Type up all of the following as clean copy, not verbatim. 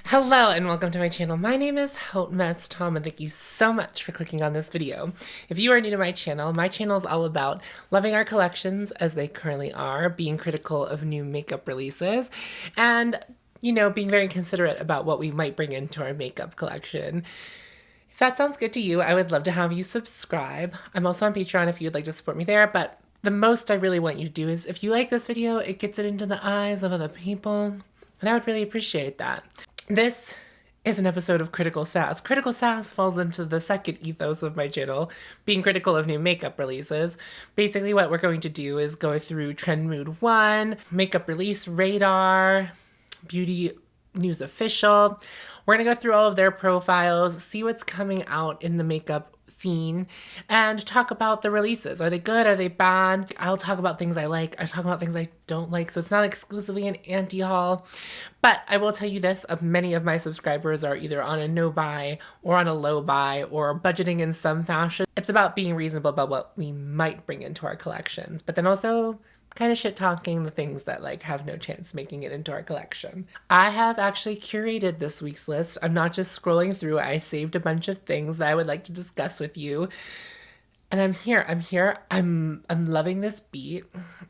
Hello and welcome to my channel. My name is Hot Mess Tom and thank you so much for clicking on this video. If you are new to my channel is all about loving our collections as they currently are, being critical of new makeup releases, and being very considerate about what we might bring into our makeup collection. If that sounds good to you, I would love to have you subscribe. I'm also on Patreon if you'd like to support me there, but the most I really want you to do is if you like this video, it gets it into the eyes of other people, and I would really appreciate that. This is an episode of Critical Sass. Critical Sass falls into the second ethos of my channel, being critical of new makeup releases. Basically what we're going to do is go through Trend Mood 1, Makeup Release Radar, Beauty News Official. We're going to go through all of their profiles, see what's coming out in the makeup scene, and talk about the releases. Are they good? Are they bad? I'll talk about things I like. I talk about things I don't like. So it's not exclusively an anti-haul. But I will tell you this, many of my subscribers are either on a no buy or on a low buy or budgeting in some fashion. It's about being reasonable about what we might bring into our collections, but then also kind of shit talking the things that have no chance making it into our collection. I have actually curated this week's list. I'm not just scrolling through. I saved a bunch of things that I would like to discuss with you. And I'm here. I'm loving this beat.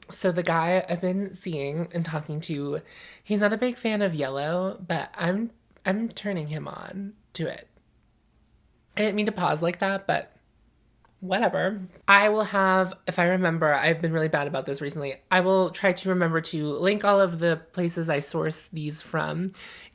So the guy I've been seeing and talking to, he's not a big fan of yellow, but I'm turning him on to it. I didn't mean to pause like that, but whatever. I will have, if I remember, I've been really bad about this recently, I will try to remember to link all of the places I source these from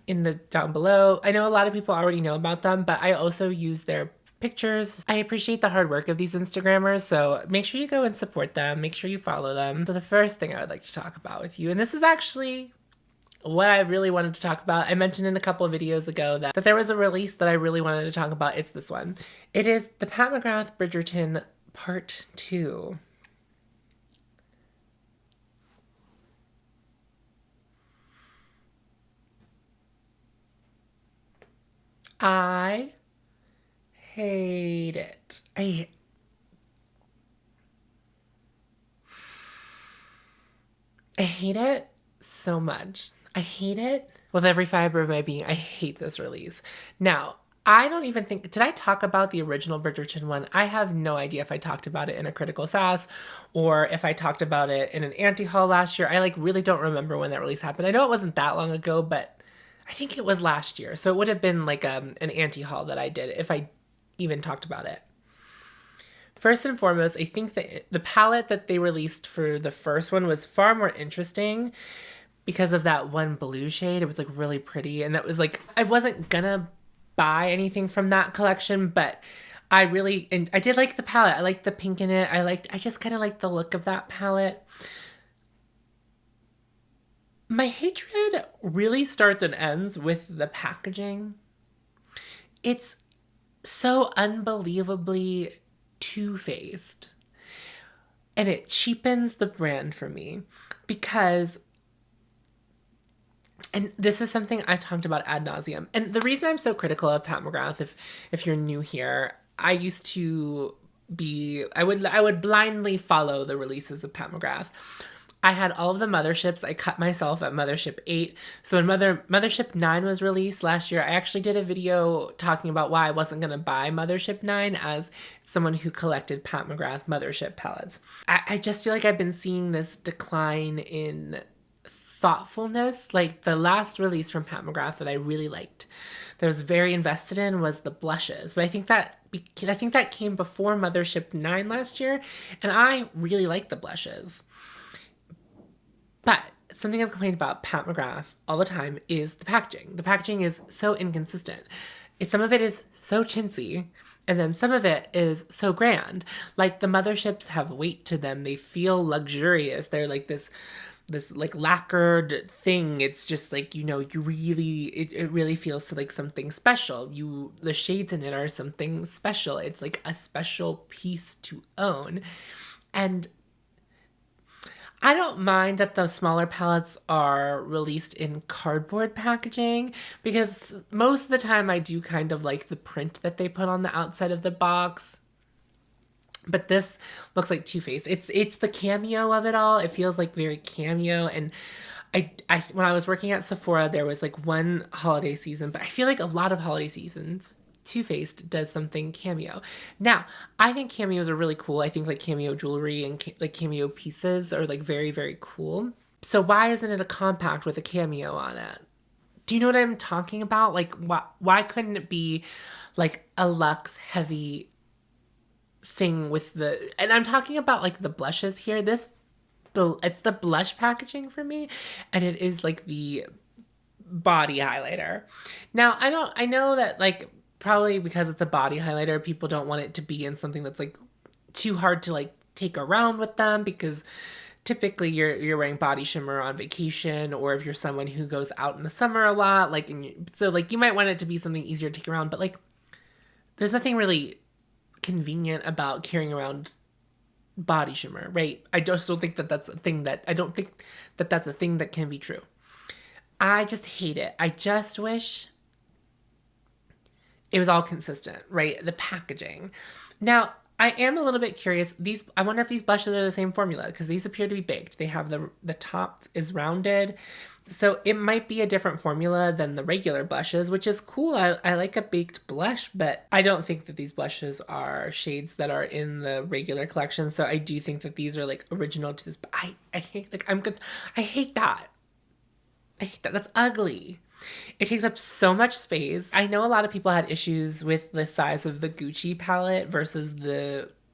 in the down below. I know a lot of people already know about them, but I also use their pictures. I appreciate the hard work of these Instagrammers, so make sure you go and support them. Make sure you follow them. So the first thing I would like to talk about with you, and this is actually what I really wanted to talk about. I mentioned in a couple of videos ago that there was a release that I really wanted to talk about. It's this one. It is the Pat McGrath Bridgerton Part 2. I hate it. I hate it so much. I hate it with every fiber of my being. I hate this release. Now, I don't even think, did I talk about the original Bridgerton one? I have no idea if I talked about it in a Critical Sass or if I talked about it in an anti-haul last year. I really don't remember when that release happened. I know it wasn't that long ago, but I think it was last year. So it would have been an anti-haul that I did if I even talked about it. First and foremost, I think that the palette that they released for the first one was far more interesting because of that one blue shade. It was really pretty, and that was I wasn't gonna buy anything from that collection, but I did like the palette. I liked the pink in it. I just kind of liked the look of that palette. My hatred really starts and ends with the packaging. It's so unbelievably two-faced, and it cheapens the brand for me because, and this is something I talked about ad nauseum. And the reason I'm so critical of Pat McGrath, if you're new here, I used to be, I would blindly follow the releases of Pat McGrath. I had all of the motherships. I cut myself at Mothership 8. So when Mothership 9 was released last year, I actually did a video talking about why I wasn't going to buy Mothership 9 as someone who collected Pat McGrath Mothership palettes. I just feel like I've been seeing this decline in thoughtfulness. The last release from Pat McGrath that I really liked, that I was very invested in, was the blushes. But I think that came before Mothership 9 last year, and I really liked the blushes. But something I've complained about Pat McGrath all the time is the packaging. The packaging is so inconsistent. Some of it is so chintzy, and then some of it is so grand. The motherships have weight to them. They feel luxurious. They're this lacquered thing. It's just you really, it really feels to something special. The shades in it are something special. It's a special piece to own. And I don't mind that the smaller palettes are released in cardboard packaging, because most of the time I do kind of like the print that they put on the outside of the box. But this looks like Too Faced. It's the cameo of it all. It feels very cameo, and when I was working at Sephora, there was like one holiday season, but I feel like a lot of holiday seasons, Too Faced does something cameo. Now, I think cameos are really cool. I think like cameo jewelry and like cameo pieces are like very, very cool. So why isn't it a compact with a cameo on it? Do you know what I'm talking about? Like, why couldn't it be like a luxe heavy thing with the, and I'm talking about like the blushes here. It's the blush packaging for me, and it is like the body highlighter. Now, I know that like probably because it's a body highlighter, people don't want it to be in something that's like too hard to like take around with them, because typically you're wearing body shimmer on vacation, or if you're someone who goes out in the summer a lot, like, so like you might want it to be something easier to take around, but like there's nothing really convenient about carrying around body shimmer, right? I just don't think that that's a thing that, I don't think that that's a thing that can be true. I just hate it. I just wish it was all consistent, right? The packaging. Now, I am a little bit curious. I wonder if these blushes are the same formula, because these appear to be baked. They have the top is rounded. So it might be a different formula than the regular blushes, which is cool. I like a baked blush, but I don't think that these blushes are shades that are in the regular collection. So I do think that these are like original to this. But I hate, like, I hate that. I hate that. That's ugly. It takes up so much space. I know a lot of people had issues with the size of the Gucci palette versus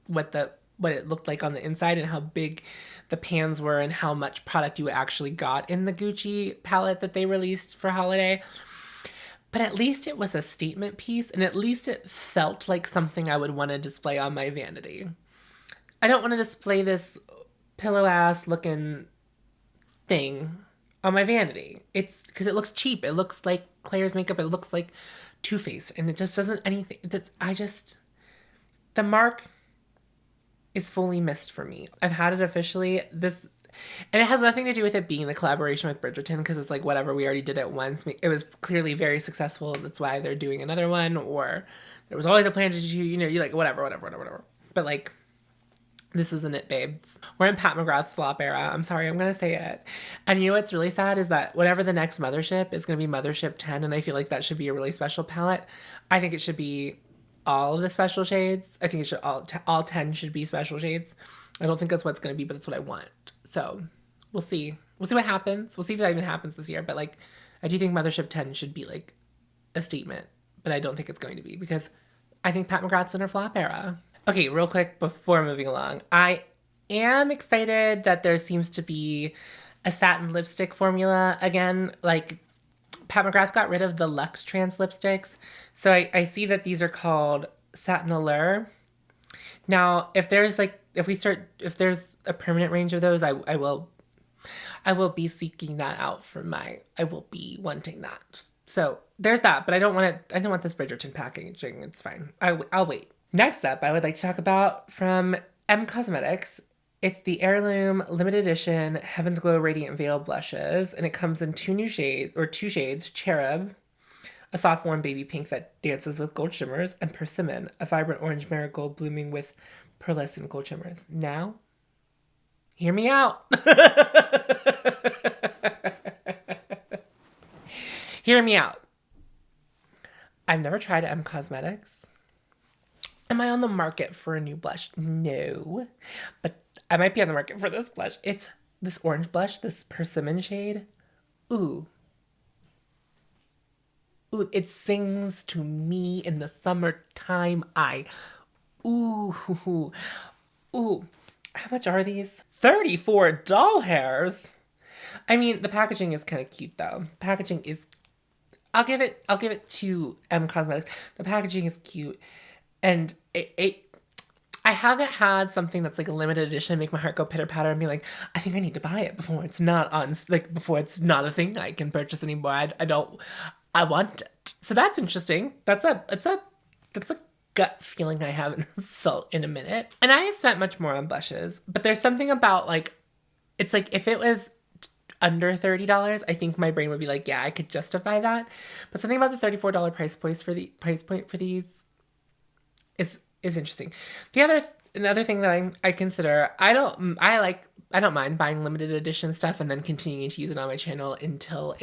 what it looked like on the inside, and how big the pans were and how much product you actually got in the Gucci palette that they released for holiday. But at least it was a statement piece, and at least it felt like something I would want to display on my vanity. I don't want to display this pillow ass looking thing on my vanity. It's because it looks cheap. It looks like Claire's makeup. It looks like Too Faced, and it just doesn't anything. The mark is fully missed for me. I've had it officially. And it has nothing to do with it being the collaboration with Bridgerton, because it's like, whatever, we already did it once. It was clearly very successful. That's why they're doing another one, or there was always a plan to do, you're like, whatever. But like, this isn't it, babes. We're in Pat McGrath's flop era. I'm sorry, I'm going to say it. And you know what's really sad is that whatever the next Mothership is going to be Mothership 10, and I feel like that should be a really special palette. I think it should be all of the special shades. I think it should all 10 should be special shades. I don't think that's what it's going to be, but it's what I want. So we'll see. We'll see what happens. We'll see if that even happens this year. But like, I do think Mothership 10 should be like a statement, but I don't think it's going to be, because I think Pat McGrath's in her flop era. Okay, real quick before moving along, I am excited that there seems to be a satin lipstick formula again. Like, Pat McGrath got rid of the Luxe Trans lipsticks, so I see that these are called Satin Allure. Now, if there's a permanent range of those, I will be seeking that out I will be wanting that. So there's that, but I don't want this Bridgerton packaging. It's fine. I'll wait. Next up, I would like to talk about from M Cosmetics. It's the Heirloom limited edition Heaven's Glow Radiant Veil blushes, and it comes in two shades, Cherub, a soft warm baby pink that dances with gold shimmers, and Persimmon, a vibrant orange marigold blooming with pearlescent gold shimmers. Now, hear me out. Hear me out. I've never tried M Cosmetics. Am I on the market for a new blush? No. But I might be on the market for this blush. It's this orange blush, this persimmon shade. Ooh. Ooh, it sings to me in the summertime. Ooh. Ooh. How much are these? $34 hairs. I mean, the packaging is kind of cute though. Packaging is, I'll give it to M Cosmetics. The packaging is cute. And I haven't had something that's like a limited edition make my heart go pitter patter and be like, I think I need to buy it before it's not a thing I can purchase anymore. I want it. So that's interesting. That's a gut feeling I haven't felt in a minute. And I have spent much more on blushes, but there's something about like, it's like if it was under $30, I think my brain would be like, yeah, I could justify that. But something about the $34 price point for these is interesting. Another thing that I consider, I like I don't mind buying limited edition stuff and then continuing to use it on my channel until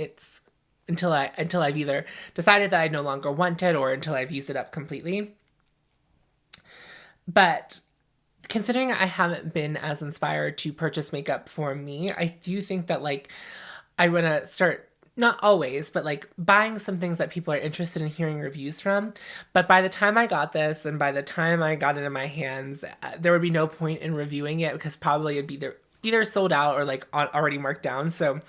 I've either decided that I no longer want it or until I've used it up completely. But considering I haven't been as inspired to purchase makeup for me, I do think that like I want to start, not always, but like buying some things that people are interested in hearing reviews from. But by the time I got this and by the time I got it in my hands, there would be no point in reviewing it because probably it'd be either sold out or like already marked down. So,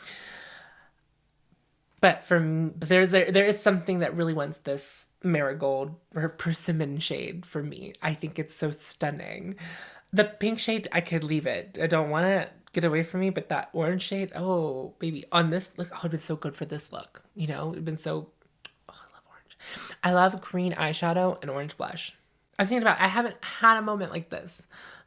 but there is something that really wants this marigold or persimmon shade for me. I think it's so stunning. The pink shade, I could leave it. I don't want to get away from me, but that orange shade, oh baby, on this look, oh, it'd been so good for this look. You know, it'd been so, oh, I love orange. I love green eyeshadow and orange blush. I'm thinking about, I haven't had a moment like this.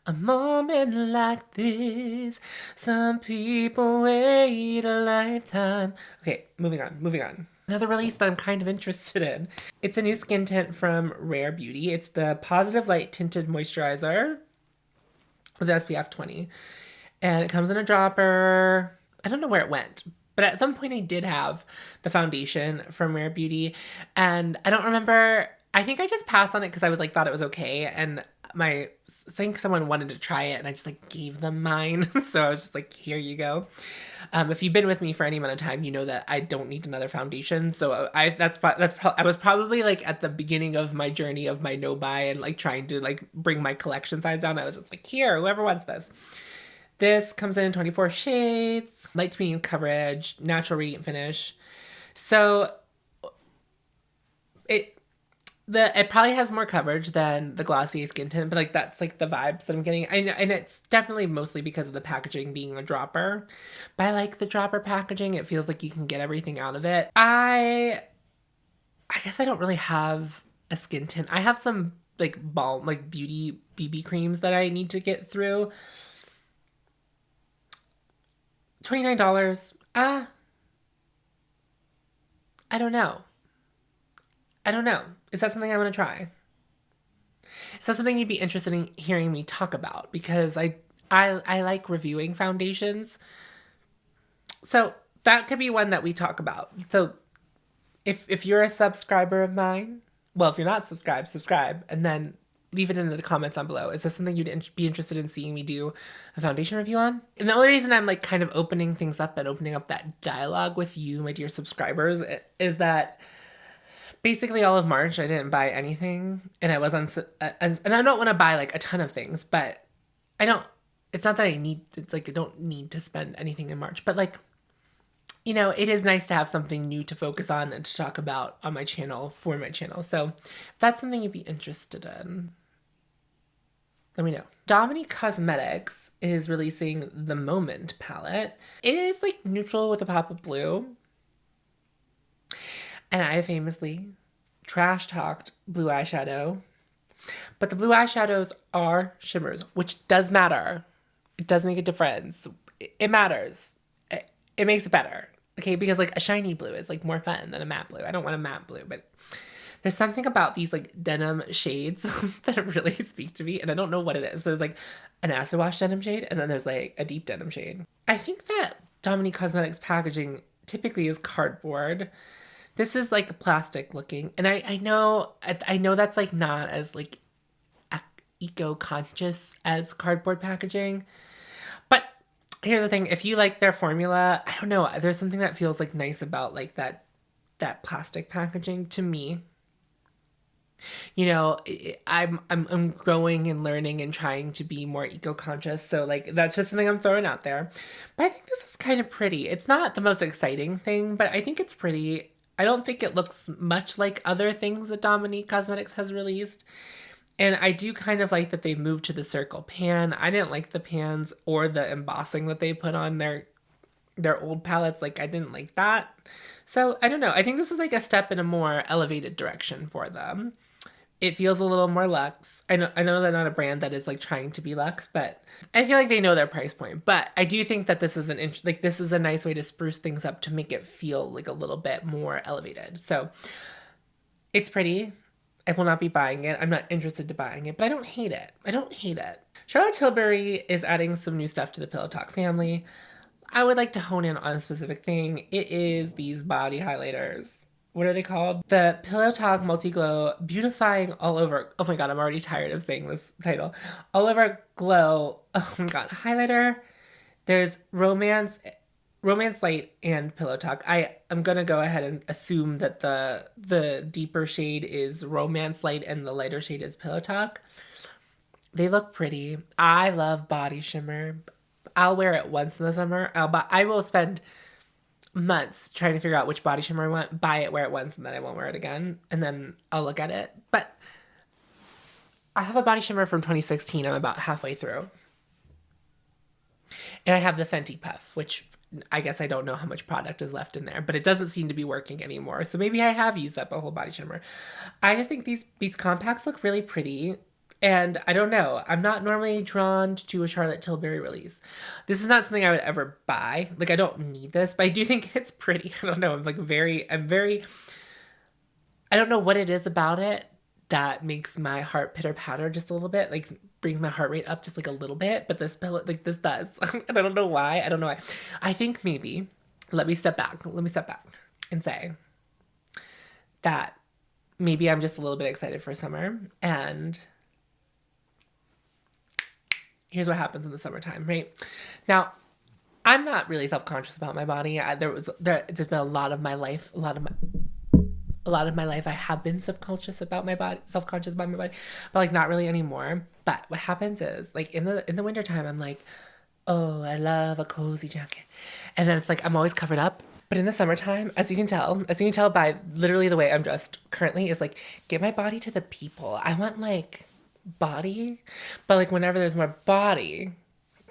A moment like this, some people wait a lifetime. Okay, moving on. Another release that I'm kind of interested in. It's a new skin tint from Rare Beauty. It's the Positive Light Tinted Moisturizer with SPF 20. And it comes in a dropper. I don't know where it went, but at some point I did have the foundation from Rare Beauty. And I don't remember, I think I just passed on it because I was like, thought it was okay. And I think someone wanted to try it and I just like gave them mine. So I was just like, here you go. If you've been with me for any amount of time, you know that I don't need another foundation. So I was probably like at the beginning of my journey of my no buy and like trying to like bring my collection size down. I was just like, here, whoever wants this. This comes in 24 shades, light to medium coverage, natural radiant finish. So it probably has more coverage than the Glossier skin tint, but like that's like the vibes that I'm getting. And it's definitely mostly because of the packaging being a dropper. But I like the dropper packaging. It feels like you can get everything out of it. I guess I don't really have a skin tint. I have some like balm, like beauty BB creams that I need to get through. $29. I don't know. Is that something I want to try? Is that something you'd be interested in hearing me talk about? Because I like reviewing foundations. So that could be one that we talk about. So if you're a subscriber of mine, well, if you're not subscribed, subscribe. And then leave it in the comments down below. Is this something you'd be interested in seeing me do a foundation review on? And the only reason I'm like kind of opening things up and opening up that dialogue with you, my dear subscribers, is that basically all of March I didn't buy anything, and I was on, and I don't want to buy like a ton of things, but it's not that it's like I don't need to spend anything in March, but like, you know, it is nice to have something new to focus on and to talk about on my channel for my channel. So if that's something you'd be interested in, let me know. Dominique Cosmetics is releasing the Moment palette. It is like neutral with a pop of blue. And I famously trash talked blue eyeshadow. But the blue eyeshadows are shimmers, which does matter. It does make a difference. It matters. It makes it better. Okay, because like a shiny blue is like more fun than a matte blue. I don't want a matte blue, but there's something about these like denim shades that really speak to me, and I don't know what it is. There's like an acid wash denim shade, and then there's like a deep denim shade. I think that Dominique Cosmetics packaging typically is cardboard. This is like plastic looking, and I know that's like not as like eco-conscious as cardboard packaging. But here's the thing, if you like their formula, I don't know, there's something that feels like nice about like that plastic packaging to me. You know, I'm growing and learning and trying to be more eco-conscious. So like that's just something I'm throwing out there. But I think this is kind of pretty. It's not the most exciting thing, but I think it's pretty. I don't think it looks much like other things that Dominique Cosmetics has released. And I do kind of like that they've moved to the circle pan. I didn't like the pans or the embossing that they put on their old palettes. Like I didn't like that. So I don't know. I think this is like a step in a more elevated direction for them. It feels a little more luxe. I know they're not a brand that is like trying to be luxe, but I feel like they know their price point. But I do think that this is this is a nice way to spruce things up to make it feel like a little bit more elevated. So it's pretty. I will not be buying it. I'm not interested in buying it, but I don't hate it. I don't hate it. Charlotte Tilbury is adding some new stuff to the Pillow Talk family. I would like to hone in on a specific thing. It is these body highlighters. What are they called? The Pillow Talk Multi Glow Beautifying All Over. Oh my god, I'm already tired of saying this title. All Over Glow. Oh my god, highlighter. There's Romance Light and Pillow Talk. I am gonna go ahead and assume that the deeper shade is Romance Light and the lighter shade is Pillow Talk. They look pretty. I love body shimmer. I'll wear it once in the summer. I will spend months trying to figure out which body shimmer I want, buy it, wear it once, and then I won't wear it again. And then I'll look at it. But I have a body shimmer from 2016. I'm about halfway through. And I have the Fenty Puff, which I guess I don't know how much product is left in there, but it doesn't seem to be working anymore. So maybe I have used up a whole body shimmer. I just think these compacts look really pretty. And I don't know. I'm not normally drawn to a Charlotte Tilbury release. This is not something I would ever buy. Like, I don't need this, but I do think it's pretty. I don't know. I don't know what it is about it that makes my heart pitter patter just a little bit. Like, brings my heart rate up just like a little bit. But this pillow, like, this does. And I don't know why. I don't know why. I think maybe, let me step back and say that maybe I'm just a little bit excited for summer. And here's what happens in the summertime, right? Now, I'm not really self-conscious about my body. There's been a lot of my life I have been self-conscious about my body, but like not really anymore. But what happens is, like, in the wintertime, I'm like, oh, I love a cozy jacket. And then it's like I'm always covered up. But in the summertime, as you can tell by literally the way I'm dressed currently, is like, get my body to the people. I want like body, but like whenever there's more body,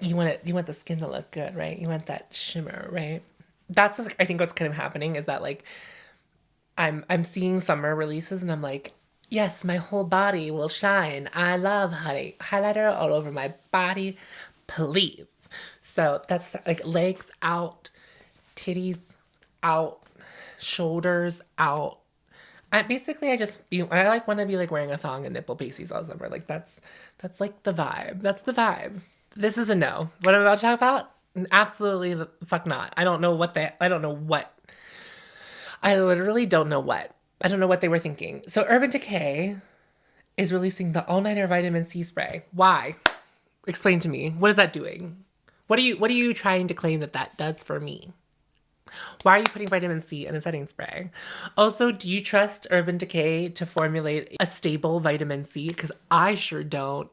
you want the skin to look good, right? You want that shimmer, right? That's what, I think what's kind of happening is that like I'm seeing summer releases and I'm like, yes, my whole body will shine. I love highlighter all over my body, please. So that's like legs out, titties out, shoulders out. I like want to be like wearing a thong and nipple pasties all summer. Like that's like the vibe. That's the vibe. This is a no. What I'm about to talk about? Absolutely the fuck not. I don't know what. I literally don't know what. I don't know what they were thinking. So Urban Decay is releasing the all-nighter vitamin C spray. Why? Explain to me. What is that doing? What are you trying to claim that does for me? Why are you putting vitamin C in a setting spray? Also, do you trust Urban Decay to formulate a stable vitamin C? Because I sure don't.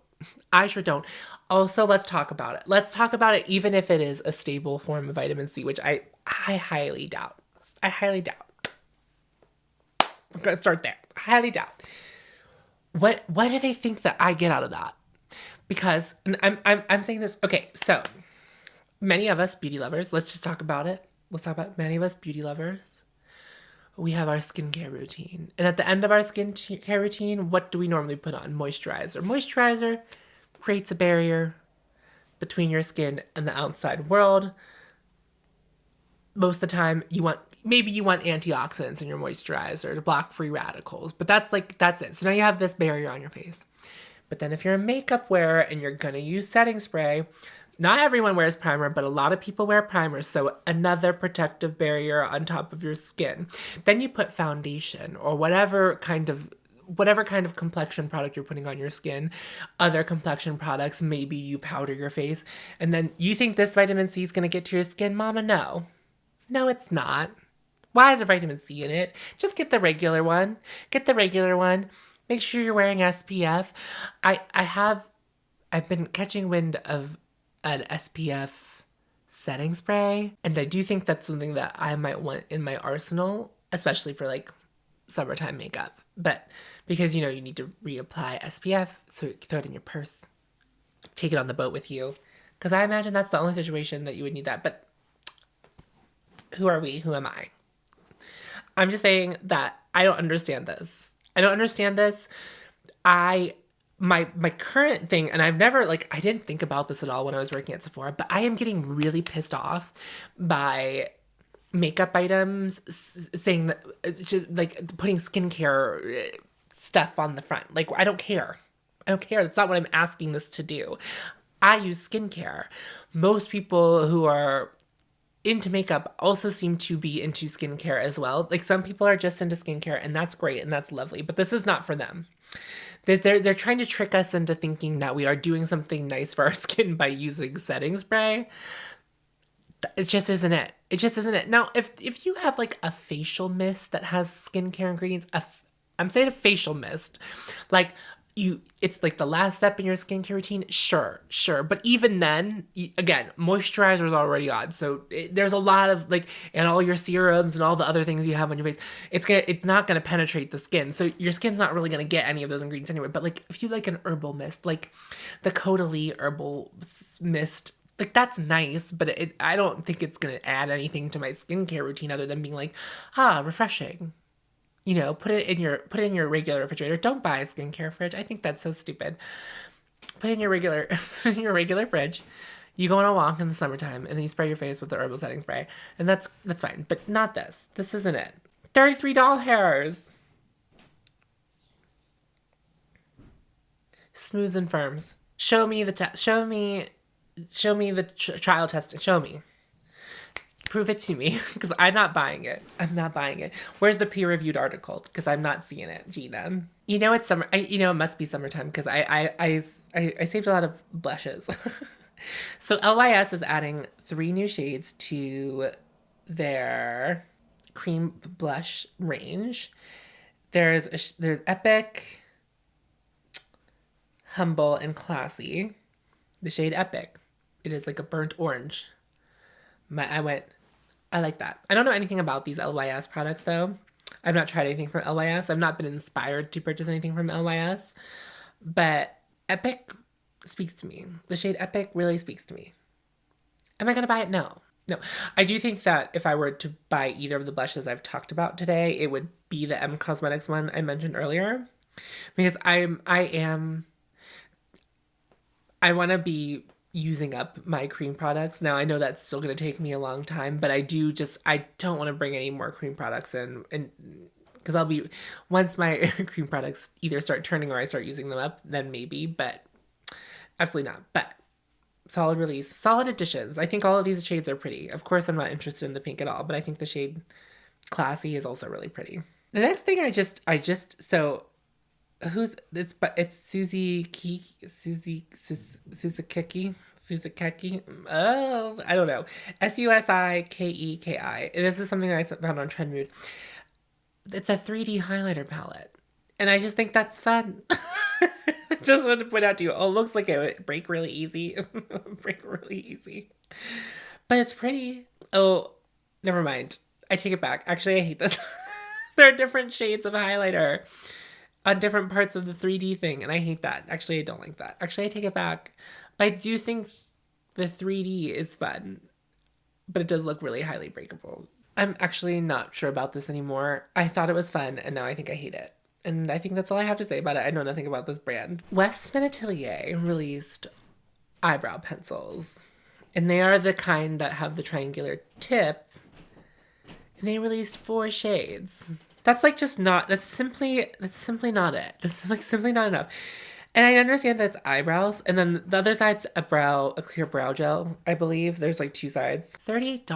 Also, let's talk about it. Let's talk about it even if it is a stable form of vitamin C, which I highly doubt. I'm going to start there. I highly doubt. What do they think that I get out of that? Because, and I'm saying this, okay, so many of us beauty lovers, let's just talk about it. Let's talk about many of us beauty lovers. We have our skincare routine. And at the end of our skincare routine, what do we normally put on? Moisturizer. Moisturizer creates a barrier between your skin and the outside world. Most of the time, you want antioxidants in your moisturizer to block free radicals. But that's it. So now you have this barrier on your face. But then if you're a makeup wearer and you're going to use setting spray, not everyone wears primer, but a lot of people wear primer, so another protective barrier on top of your skin. Then you put foundation or whatever kind of complexion product you're putting on your skin, other complexion products, maybe you powder your face, and then you think this vitamin C is going to get to your skin, mama? No. No, it's not. Why is there vitamin C in it? Just get the regular one. Make sure you're wearing SPF. I've been catching wind of an SPF setting spray, and I do think that's something that I might want in my arsenal, especially for like summertime makeup. But because you need to reapply SPF, so you can throw it in your purse, take it on the boat with you, because I imagine that's the only situation that you would need that. But who are we? Who am I? I'm just saying that I don't understand this. My current thing, and I've never, I didn't think about this at all when I was working at Sephora, but I am getting really pissed off by makeup items saying that, just like putting skincare stuff on the front. Like, I don't care. I don't care. That's not what I'm asking this to do. I use skincare. Most people who are into makeup also seem to be into skincare as well. Like, some people are just into skincare, and that's great and that's lovely, but this is not for them. They're trying to trick us into thinking that we are doing something nice for our skin by using setting spray. It just isn't it. It just isn't it. Now, if you have like a facial mist that has skincare ingredients, I'm saying a facial mist, like it's like the last step in your skincare routine. Sure. But even then, again, moisturizer is already on. So there's a lot of like, and all your serums and all the other things you have on your face, it's not going to penetrate the skin. So your skin's not really going to get any of those ingredients anyway. But like, if you like an herbal mist, like the Caudalie herbal mist, like, that's nice, but I don't think it's going to add anything to my skincare routine other than being like, refreshing. You know, put it in your regular refrigerator. Don't buy a skincare fridge. I think that's so stupid. Put it in your regular fridge. You go on a walk in the summertime and then you spray your face with the herbal setting spray. And that's fine, but not this. This isn't it. $33 hairs. Smooths and firms. Show me the trial testing. Show me. Prove it to me, because I'm not buying it. I'm not buying it. Where's the peer-reviewed article? Because I'm not seeing it, Gina. You know it's summer. It must be summertime because I saved a lot of blushes. So LYS is adding 3 new shades to their cream blush range. There's Epic, Humble, and Classy. The shade Epic. It is like a burnt orange. I like that. I don't know anything about these LYS products, though. I've not tried anything from LYS. I've not been inspired to purchase anything from LYS. But Epic speaks to me. The shade Epic really speaks to me. Am I going to buy it? No. I do think that if I were to buy either of the blushes I've talked about today, it would be the M Cosmetics one I mentioned earlier. Because I want to be using up my cream products. Now, I know that's still going to take me a long time, but I don't want to bring any more cream products in, and because once my cream products either start turning or I start using them up, then maybe, but absolutely not. But solid release, solid additions. I think all of these shades are pretty. Of course, I'm not interested in the pink at all, but I think the shade Classy is also really pretty. The next thing it's Susikeki. Oh, I don't know. Susikeki. This is something I found on Trend Mood. It's a 3D highlighter palette, and I just think that's fun. Just wanted to point out to you. Oh, it looks like it would break really easy. But it's pretty. Oh, never mind. I take it back. Actually, I hate this. There are different shades of highlighter on different parts of the 3D thing, and I hate that. Actually, I don't like that. Actually, I take it back. But I do think the 3D is fun, but it does look really highly breakable. I'm actually not sure about this anymore. I thought it was fun, and now I think I hate it. And I think that's all I have to say about it. I know nothing about this brand. Westman Atelier released eyebrow pencils, and they are the kind that have the triangular tip, and they released 4 shades. That's like just not, that's simply not it. That's like simply not enough. And I understand that it's eyebrows, and then the other side's a clear brow gel, I believe. There's like 2 sides. $38.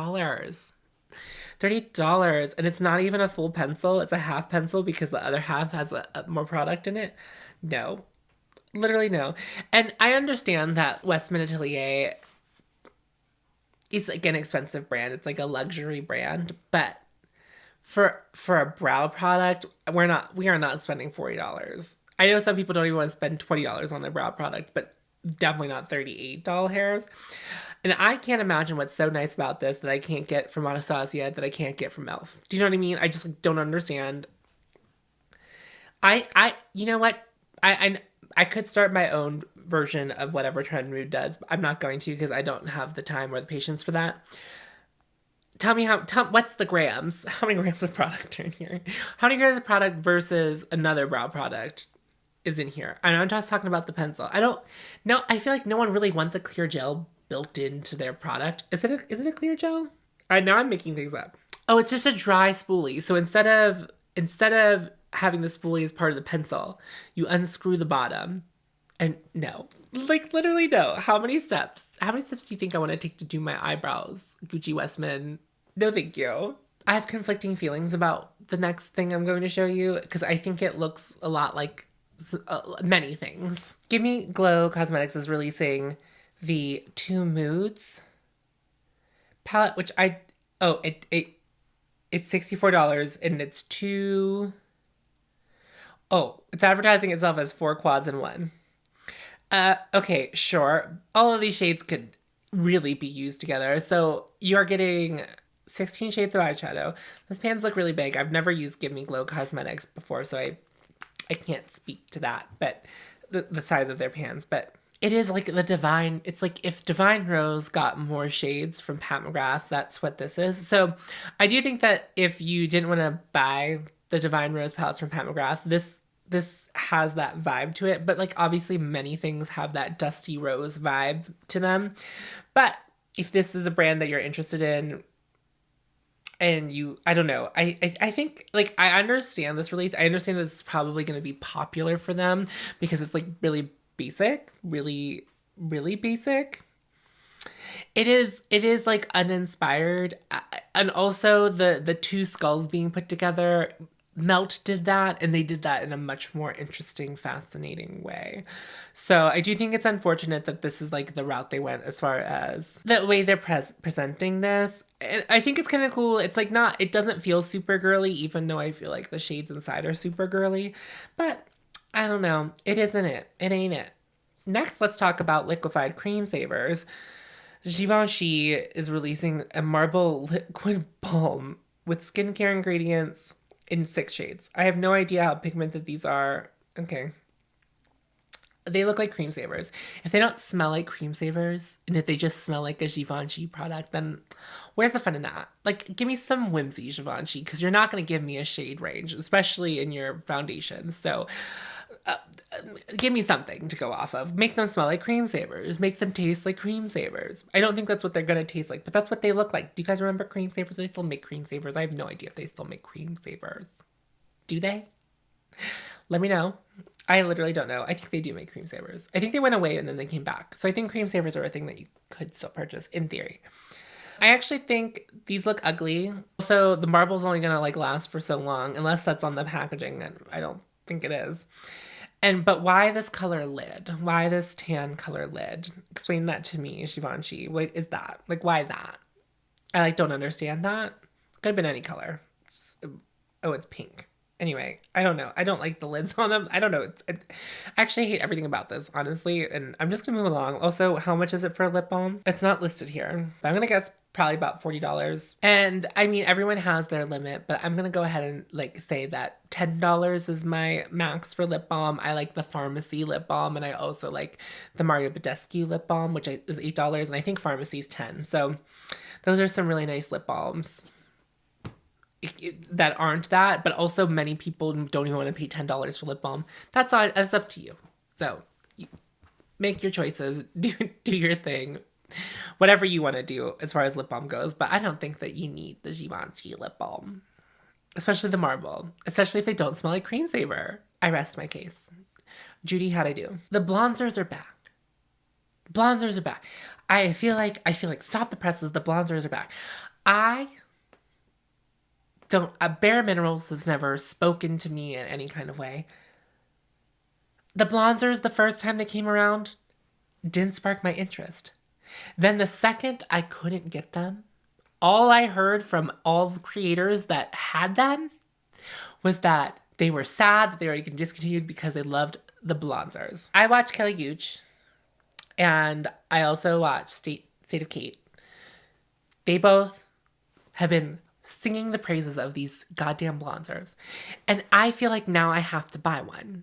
$38, and it's not even a full pencil. It's a half pencil because the other half has a more product in it. No. Literally no. And I understand that Westman Atelier is like an expensive brand. It's like a luxury brand, but for a brow product, we are not spending $40. I know some people don't even want to spend $20 on their brow product, but definitely not $38 hairs. And I can't imagine what's so nice about this that I can't get from Anastasia, that I can't get from e.l.f. Do you know what I mean? I just don't understand. You know what? I could start my own version of whatever Trend Mood does, but I'm not going to because I don't have the time or the patience for that. Tell me what's the grams? How many grams of product are in here? How many grams of product versus another brow product is in here? And I'm just talking about the pencil. I feel like no one really wants a clear gel built into their product. Is it a clear gel? Now I'm making things up. Oh, it's just a dry spoolie. So instead of having the spoolie as part of the pencil. You unscrew the bottom. And no, like literally no. How many steps? How many steps do you think I want to take to do my eyebrows? Gucci Westman. No, thank you. I have conflicting feelings about the next thing I'm going to show you because I think it looks a lot like many things. Gimme Glow Cosmetics is releasing the Two Moods palette, which it's $64 and it's it's advertising itself as 4 quads in one. Okay, sure. All of these shades could really be used together. So you're getting 16 shades of eyeshadow. Those pans look really big. I've never used Gimme Glow Cosmetics before, so I can't speak to that, but the size of their pans. But it is like it's like if Divine Rose got more shades from Pat McGrath, that's what this is. So I do think that if you didn't want to buy the Divine Rose palettes from Pat McGrath, this has that vibe to it, but like obviously many things have that dusty rose vibe to them. But if this is a brand that you're interested in and I don't know, I think like I understand this release. I understand that it's probably going to be popular for them because it's like really basic, really, really basic. It is like uninspired. And also the two skulls being put together, Melt did that, and they did that in a much more interesting, fascinating way. So I do think it's unfortunate that this is like the route they went as far as the way they're presenting this. And I think it's kind of cool. It's like it doesn't feel super girly, even though I feel like the shades inside are super girly. But I don't know. It isn't it. It ain't it. Next, let's talk about liquefied cream savers. Givenchy is releasing a marble liquid balm with skincare ingredients in 6 shades. I have no idea how pigmented these are. Okay. They look like cream savers. If they don't smell like cream savers, and if they just smell like a Givenchy product, then where's the fun in that? Like, give me some whimsy, Givenchy, because you're not going to give me a shade range, especially in your foundations. So give me something to go off of. Make them smell like cream savers. Make them taste like cream savers. I don't think that's what they're going to taste like, but that's what they look like. Do you guys remember cream savers? Do they still make cream savers? I have no idea if they still make cream savers. Do they? Let me know. I literally don't know. I think they do make cream savers. I think they went away and then they came back. So I think cream savers are a thing that you could still purchase in theory. I actually think these look ugly. So the marble's only going to like last for so long, unless that's on the packaging, and I don't think it is. But why this color lid? Why this tan color lid? Explain that to me, Givenchy. What is that? Like, why that? I don't understand that. Could have been any color. It's pink. Anyway, I don't know. I don't like the lids on them. I don't know. I actually hate everything about this, honestly. And I'm just going to move along. Also, how much is it for a lip balm? It's not listed here. But I'm going to guess probably about $40. And I mean, everyone has their limit, but I'm going to go ahead and say that $10 is my max for lip balm. I like the Pharmacy lip balm, and I also like the Mario Badescu lip balm, which is $8, and I think Pharmacy is $10. So those are some really nice lip balms that aren't that, but also many people don't even want to pay $10 for lip balm. That's up to you. So make your choices, do your thing, whatever you want to do as far as lip balm goes. But I don't think that you need the Givenchy lip balm, especially the marble, especially if they don't smell like cream saver. I rest my case. Judy, how'd I do? The Blonzers are back. Blonzers are back. I feel like stop the presses. The Blonzers are back. Bare Minerals has never spoken to me in any kind of way. The Blonzers, the first time they came around, didn't spark my interest. Then the second I couldn't get them, all I heard from all the creators that had them was that they were sad that they were getting discontinued because they loved the Blonzers. I watched Kelly Gooch, and I also watched State of Kate. They both have been singing the praises of these goddamn Blonzers. And I feel like now I have to buy one.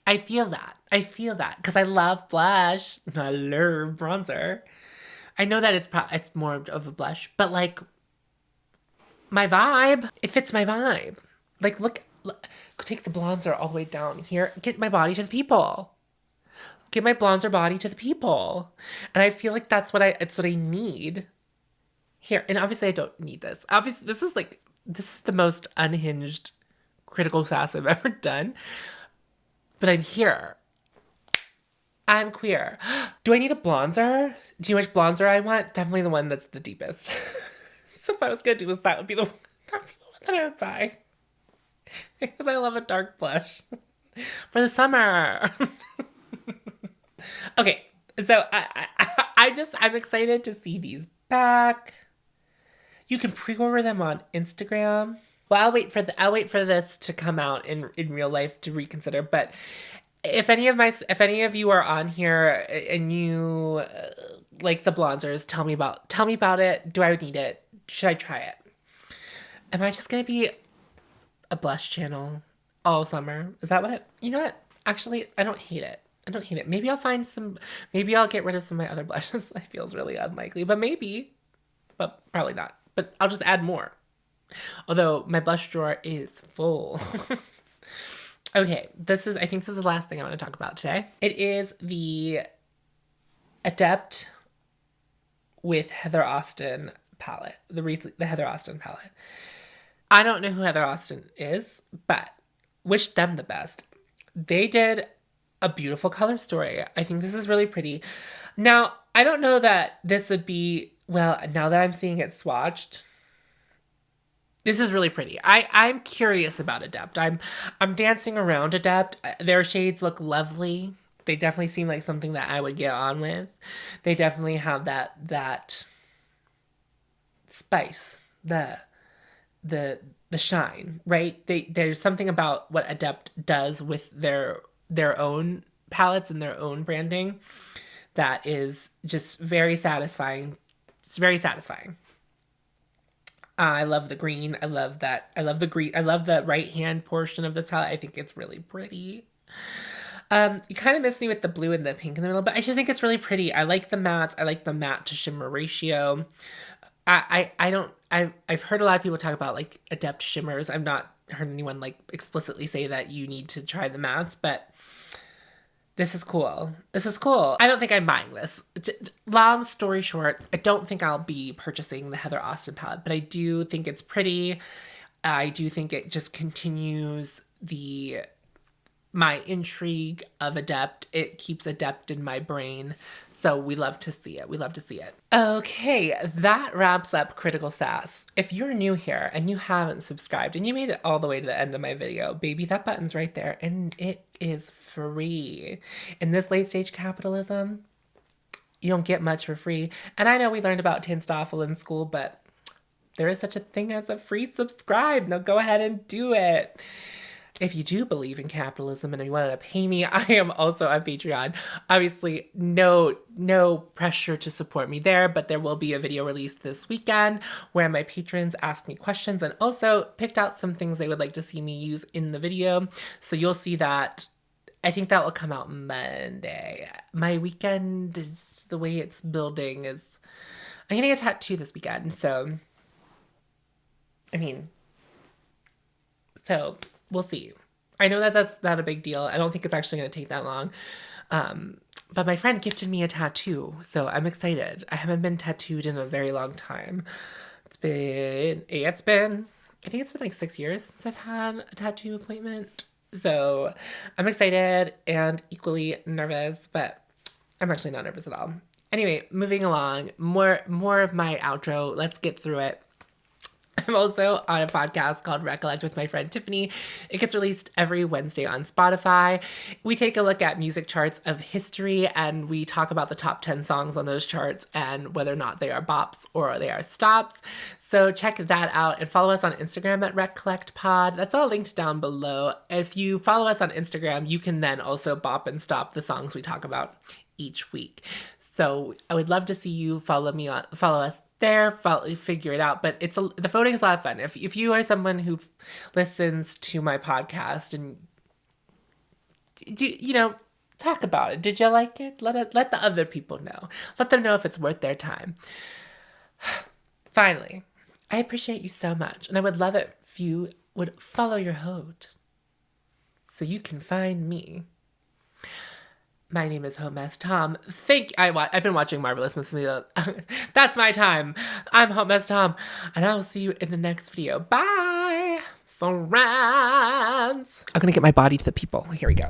I feel that because I love blush and I love bronzer. I know that it's more of a blush, but like my vibe, it fits my vibe. Like look, take the Blonzer all the way down here. Get my body to the people. Get my Blonzer body to the people. And I feel like it's what I need. Here, and obviously I don't need this. Obviously, this is the most unhinged critical sass I've ever done. But I'm here. I'm queer. Do I need a bronzer? Do you know which bronzer I want? Definitely the one that's the deepest. So if I was going to do this, that would be the one that I would buy. Because I love a dark blush. For the summer. Okay, so I'm excited to see these back. You can pre-order them on Instagram. Well, I'll wait for this to come out in real life to reconsider. But if any of you are on here and you like the Blonzers, tell me about it. Do I need it? Should I try it? Am I just gonna be a blush channel all summer? Is that what it? You know what? Actually, I don't hate it. Maybe I'll get rid of some of my other blushes. That feels really unlikely, but maybe, but probably not. But I'll just add more. Although my blush drawer is full. Okay, I think this is the last thing I want to talk about today. It is the Adept with Heather Austin palette, the Heather Austin palette. I don't know who Heather Austin is, but wish them the best. They did a beautiful color story. I think this is really pretty. Now, I don't know that this would be, well, now that I'm seeing it swatched, this is really pretty. I'm curious about Adept. I'm dancing around Adept. Their shades look lovely. They definitely seem like something that I would get on with. They definitely have that spice, the shine, right? There's something about what Adept does with their own palettes and their own branding that is just very satisfying. It's very satisfying. I love the green. I love that. I love the green. I love the right hand portion of this palette. I think it's really pretty. You kind of miss me with the blue and the pink in the middle, but I just think it's really pretty. I like the mattes. I like the matte to shimmer ratio. I've heard a lot of people talk about like Adept shimmers. I've not heard anyone like explicitly say that you need to try the mattes, but this is cool. This is cool. I don't think I'm buying this. Long story short, I don't think I'll be purchasing the Heather Austin palette, but I do think it's pretty. I do think it just continues my intrigue of Adept. It keeps Adept in my brain. So we love to see it. We love to see it. Okay, that wraps up Critical Sass. If you're new here and you haven't subscribed and you made it all the way to the end of my video, baby, that button's right there and it is free. In this late stage capitalism, you don't get much for free. And I know we learned about Tinstoffel in school, but there is such a thing as a free subscribe. Now go ahead and do it. If you do believe in capitalism and you want to pay me, I am also on Patreon. Obviously, no pressure to support me there, but there will be a video released this weekend where my patrons ask me questions and also picked out some things they would like to see me use in the video. So you'll see that. I think that will come out Monday. My weekend is the way it's building is I'm getting a tattoo this weekend. So we'll see. I know that that's not a big deal. I don't think it's actually going to take that long. But my friend gifted me a tattoo, so I'm excited. I haven't been tattooed in a very long time. I think it's been like 6 years since I've had a tattoo appointment. So I'm excited and equally nervous, but I'm actually not nervous at all. Anyway, moving along, more of my outro. Let's get through it. I'm also on a podcast called Recollect with my friend Tiffany. It gets released every Wednesday on Spotify. We take a look at music charts of history and we talk about the top 10 songs on those charts and whether or not they are bops or they are stops. So check that out and follow us on Instagram at RecCollectPod. That's all linked down below. If you follow us on Instagram, you can then also bop and stop the songs we talk about each week. So I would love to see you follow us there, figure it out. But the voting is a lot of fun. If you are someone who listens to my podcast and talk about it, did you like it? Let the other people know. Let them know if it's worth their time. Finally, I appreciate you so much, and I would love it if you would follow your host so you can find me. My name is Hot Mess Tom. I've been watching Marvelous Miss Maisel. That's my time. I'm Hot Mess Tom, and I will see you in the next video. Bye! friends. I'm gonna get my body to the people. Here we go.